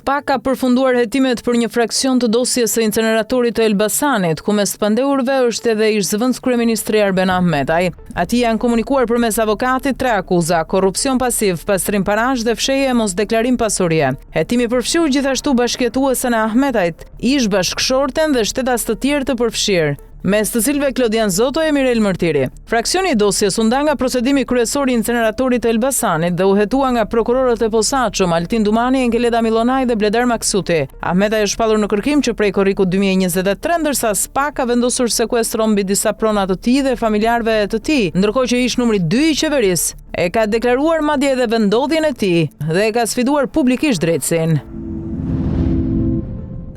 SPA ka përfunduar hetimet për një fraksion të dosjes së inceneratorit të Elbasanit, ku mes pandeurve është edhe ish-zëvendës kryeministri Arben Ahmetaj. Ati janë komunikuar përmes avokatit 3 akuza: korrupsion pasiv, pastrim parash dhe fshehje mos deklarim pasurie. Hetimi përfshiu gjithashtu bashkëjetuesen e Ahmetajt, ish bashkëshorten dhe shtetas të tjerë të përfshirë, mes të cilëve Klodian Zoto e Mirel Mërtiri. Fraksioni i dosjes u nda nga procedimi kryesor i inceneratorit të Elbasanit dhe u hetua nga prokurorët e posaçëm Altin Dumani, Enkeleda Milonaj dhe Bledar Maksuti. Ahmetaj është shpallur në kërkim që prej korrikut 2023, ndërsa SPA ka vendosur sekuestron mbi disa prona të tij dhe familjarëve të tij, ndërkohë që ish numri 2 i qeverisë e ka deklaruar madje edhe vendodhjen e tij dhe e ka sfiduar publikisht drejtësinë.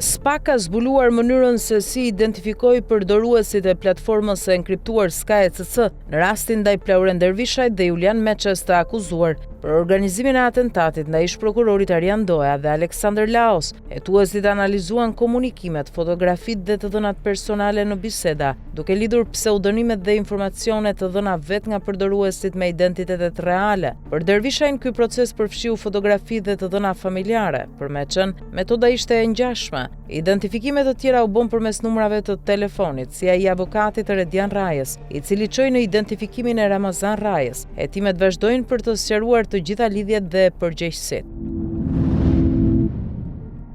SPA ka zbuluar mënyrën se si identifikoi përdoruesit e platformës së enkriptuar SkyECC në rastin ndaj Flauren Dervishajt dhe Julian Meçes të akuzuar për organizimin e atentatit ndaj ish-prokurorit Arjan Doja dhe Aleksander Laos. Hetuesit analizuan komunikimet, fotografitë dhe të dhënat personale në biseda, duke lidhur pseudonimet dhe informacione të dhëna vet nga përdoruesit me identitetet reale. Për Dervishajn ky proces përfshiu fotografi dhe të dhëna familjare. Për Meçen, metoda ishte e ngjashme. Identifikimet të tjera u bën përmes numrave të telefonit, si ai i avokatit të Redian Rajës, i cili çoi në identifikimin e Ramazan Rajës. Hetimet vazhdojnë për të sqaruar të gjitha lidhjet dhe përgjegjësitë.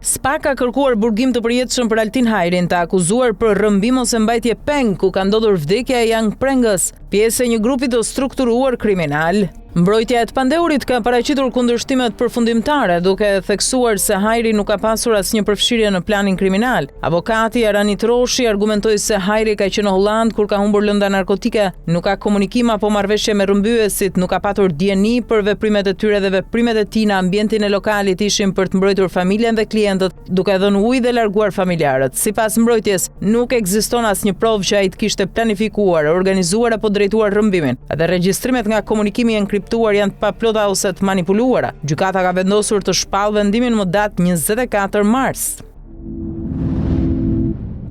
SPA ka kërkuar burgim të përjetshëm për Altin Hajrin, të akuzuar për rrëmbim ose mbajtje peng, ku ka ndodhur vdekja e Young Prengës, pjesë e një grupi të strukturuar kriminal. Mbrojtja e të pandeurit ka paraqitur kundërshtimet përfundimtare, duke theksuar se Hajri nuk ka pasur asnjë përfshirje në planin kriminal. Avokati Aranit Roshi argumentoi se Hajri ka qenë në Holland kur ka humbur lënda narkotike, nuk ka komunikim apo marrëveshje me rrëmbyesit, nuk ka patur dieni për veprimet e tyre dhe veprimet e tij në ambientin e lokalit ishin për të mbrojtur familjen dhe klientët, duke dhënë ujë dhe larguar familjarët. Sipas mbrojtjes, nuk ekziston asnjë provë që ai të kishte planifikuar, organizuar apo drejtuar rrëmbimin. Edhe regjistrimet nga komunikimi enkriptuar janë të paplota ose të manipuluara. Gjykata ka vendosur të shpallë vendimin më datë 24 mars.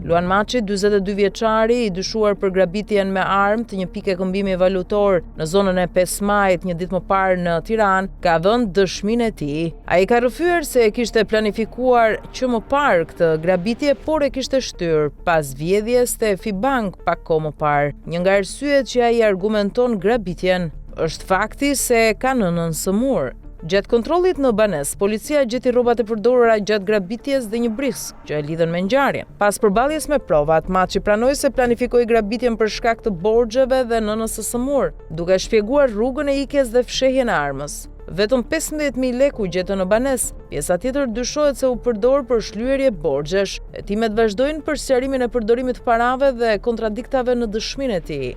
Luan Maçi, 42 vjeçari, i dyshuar për grabitjen me armë të një pike këmbimi valutor në zonën e 5 Majit një ditë më parë në Tiranë, ka dhënë dëshminë e tij. Ai ka rrëfyer se e kishte planifikuar që më parë këtë grabitje, por e kishte shtyrë pas vjedhjes te Fibank pak kohë më parë. Një nga arsyet që ai argumenton grabitjen është fakti se ka nënën sëmur. Gjatë kontrollit në banes, policia gjeti rrobat e përdorura gjatë grabitjes dhe një brisk që e lidhen me ngjarjen. Pas përballjes me provat, Maçi pranoi se planifikoi grabitjen për shkak të borxheve dhe nënës së sëmur, duke shpjeguar rrugën e ikjes dhe fshehjen e armës. Vetëm 15.000 lekë u gjetën në banes. Pjesa tjetër dyshohet se u përdor për shlyerje borxhesh. Hetimet vazhdojnë për sqarimin e përdorimit të parave dhe kontradiktave në dëshminë e tij.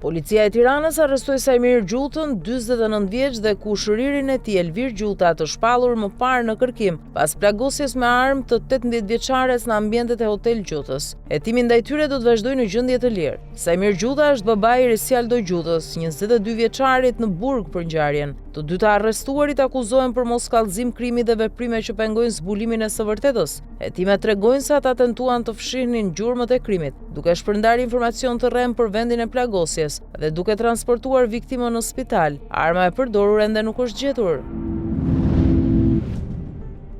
Policia e Tiranës arrestoi Sajmir Gjutën, 49 vjeç, dhe kushëririn e tij Elvir Gjuta, të shpallur më parë në kërkim pas plagosjes me armë të 18 vjeçares në ambientet e Hotel Gjutës. Hetimi ndaj tyre do të vazhdojë në gjendje të lirë. Sajmir Gjuta është babai i Resialdo Gjutës, 22 vjeçarit në burg për ngjarjen. Të dy të arrestuarit akuzohen për moskallëzim krimi dhe veprime që pengojnë zbulimin e së vërtetës. Hetimet tregojnë se ata tentuan të fshihnin gjurmët e krimit, duke shpërndarë informacion të rrem për vendin e plagosjes dhe duke transportuar viktimën në spital. Arma e përdorur ende nuk është gjetur.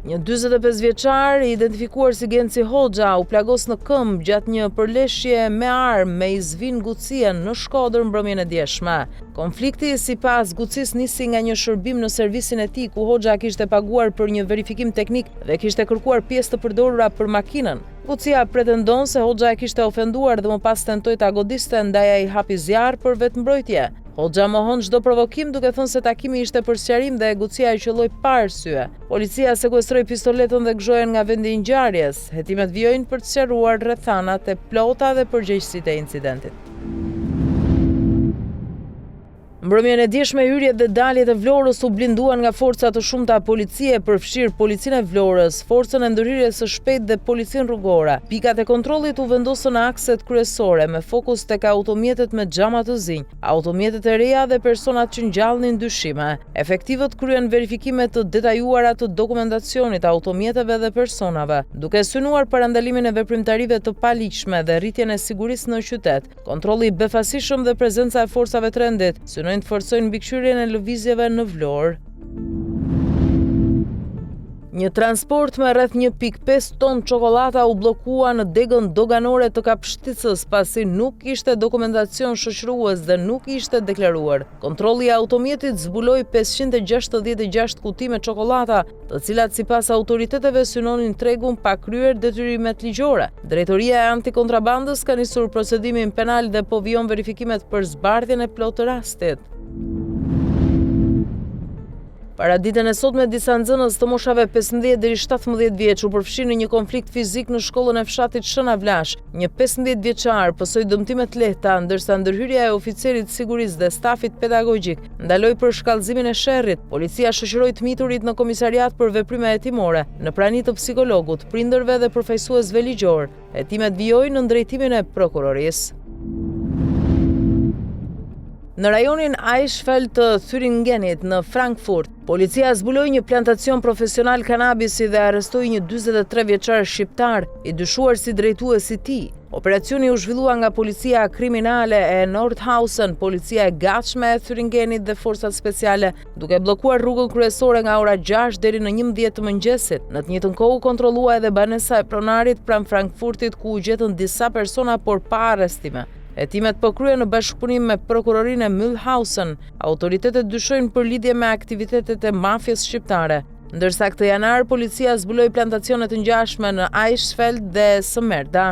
Një 45 vjeçar, identifikuar si Genci Hoxha, u plagos në këmbë gjatë një përleshje me armë me Izvin Gucien në Shkodër mbrëmjen e djeshme. Konflikti sipas Gucis nisi nga një shërbim në servisin e tij, ku Hoxha kishte paguar për një verifikim teknik dhe kishte kërkuar pjesë të përdorura për makinën. Gucia pretendon se Hoxha e kishte ofenduar dhe më pas tentoi ta godiste, ndaj ai hapi zjarr për vetmbrojtje. Hoxha mohon çdo provokim, duke thënë se takimi ishte për sqarim dhe Gucia e qelloi pa arsye. Policia sekuestroi pistoletën dhe gzhojen nga vendi i ngjarjes. Hetimet vijojnë për të sqaruar rrethanat e plota dhe përgjegjësitë e incidentit. Mbrëmjen e djeshme, hyrjet dhe daljet e Vlorës u blinduan nga forca të shumta policie, përfshirë policinë e Vlorës, forcën e ndërhyrjes së shpejtë dhe policinë rrugore. Pikat e kontrollit u vendosën në akset kryesore, me fokus tek automjetet me xhama të zinj, automjetet e reja dhe personat që ngjallnin dyshime. Efektivët kryen verifikime të detajuara të dokumentacionit, automjeteve dhe personave, duke synuar parandalimin e veprimtarive të paligjshme dhe rritjen e sigurisë në qytet. Kontrolli i befasishëm dhe prezenca e forcave të rendit synojnë të forcojnë mbikëqyrjen e lëvizjeve në Vlorë. Një transport me rreth 1.5 ton çokoladata u bllokua në degën doganore të Kapshticës pasi nuk kishte dokumentacion shoqërues dhe nuk ishte deklaruar. Kontrolli i automjetit zbuloi 566 kuti me çokolata, të cilat sipas autoriteteve synonin tregun pa kryer detyrimet ligjore. Drejtoria e antikontrabandës ka nisur procedimin penal dhe po vijon verifikimet për zbardhjen e plotë të rastit. Para ditën e sotme, disa nxënës të moshave 15 deri 17 vjeç u përfshin në një konflikt fizik në shkollën e fshatit Shëna Vlash. Një 15 vjeçar pësoi dëmtime të lehta, ndërsa ndërhyrja e oficerit sigurisë dhe stafit pedagogjik ndaloi për shkallëzimin e sherrit. Policia shoqëroi të miturit në komisariat për veprime hetimore, në prani të psikologut, prindërve dhe përfaqësuesve ligjor. Hetimet vijojnë në drejtimin e prokurorisë. Në rajonin Eichsfeld të Thüringenit në Frankfurt, policia zbuloi një plantacion profesional kanabisi dhe arrestoi një 43 vjeçar shqiptar, i dyshuar si drejtues i tij. Operacioni u zhvillua nga policia kriminale e Nordhausen, policia e gatshme e Thüringenit dhe forcat speciale, duke bllokuar rrugën kryesore nga ora 6 deri në 11 të mëngjesit. Në të njëjtën kohë u kontrollua edhe banesa e pronarit pranë Frankfurtit, ku u gjetën disa persona por pa arrestime. Hetimet po kryen në bashkëpunim me prokurorinë e Mühlhausen. Autoritetet dyshojnë për lidhje me aktivitetet e mafjes shqiptare. Ndërsa këtë janar, policia zbuloi plantacione të ngjashme në Eichsfeld dhe Smerdha.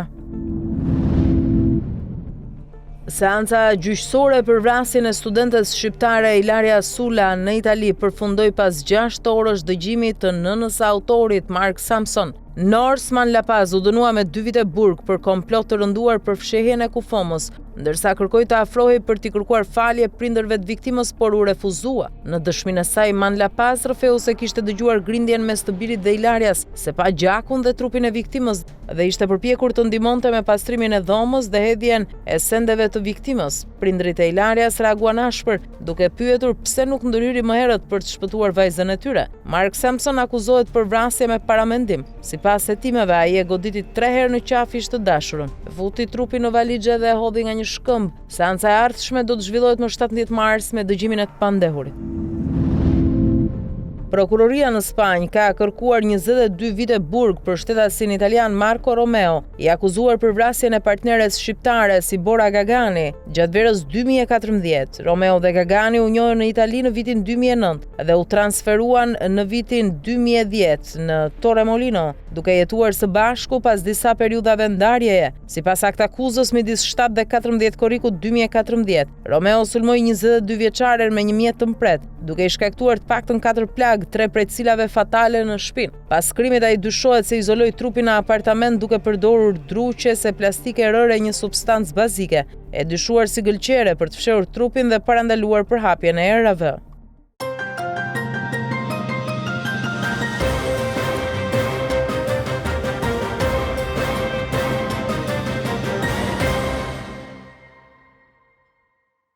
Seanca gjyqësore për vrasjen e studentes shqiptare Ilaria Sula në Itali përfundoi pas 6 orësh dëgjimi të nënës së autorit Mark Samson. Norsman La Paz u dënua me 2 vite burg për komplot të rënduar për fshehjen e kufomës, ndërsa kërkoi të afrohej për t'i kërkuar falje prindërve të viktimës, por u refuzua. Në dëshminë e saj, Man La Paz rrëfeu se kishte dëgjuar grindjen mes të birit dhe Ilarias, se pa gjakun dhe trupin e viktimës dhe ishte përpjekur të ndihmonte me pastrimin e dhomës dhe hedhjen e sendeve të viktimës. Prindrit e Ilarias reaguan ashpër, duke pyetur pse nuk ndërhyri më herët për të shpëtuar vajzën e tyre. Mark Samson akuzohet për vrasje me paramendim. Sipas hetimeve, ai e goditi 3 herë në qafish të dashurën, futi trupin në valixhe dhe e hodhi nga një shkëmb. Seanca e ardhshme do të zhvillohet më 17 mars me dëgjimin e të pandehurit. Prokuroria në Spanjë ka kërkuar 22 vite burg për shtetasin italian Marco Romeo, i akuzuar për vrasjen e partneres shqiptare Sibora Gagani gjatë verës 2014. Romeo dhe Gagani u njohën në Itali në vitin 2009 dhe u transferuan në vitin 2010 në Torremolino, duke jetuar së bashku pas disa periudhave ndarjeje. Sipas aktakuzës midis 7 dhe 14 korrikut 2014, Romeo sulmoi 22 vjeçaren me një mjet të mpret, duke i shkaktuar të paktën 4 plag, 3 prej cilave fatale në shpinë. Pas krimit, ai dyshohet se izoloi trupin në apartament duke përdorur druqese plastike rëre, një substancë bazike, e dyshuar si gëlqere për të fshehur trupin dhe parandaluar përhapjen e erave.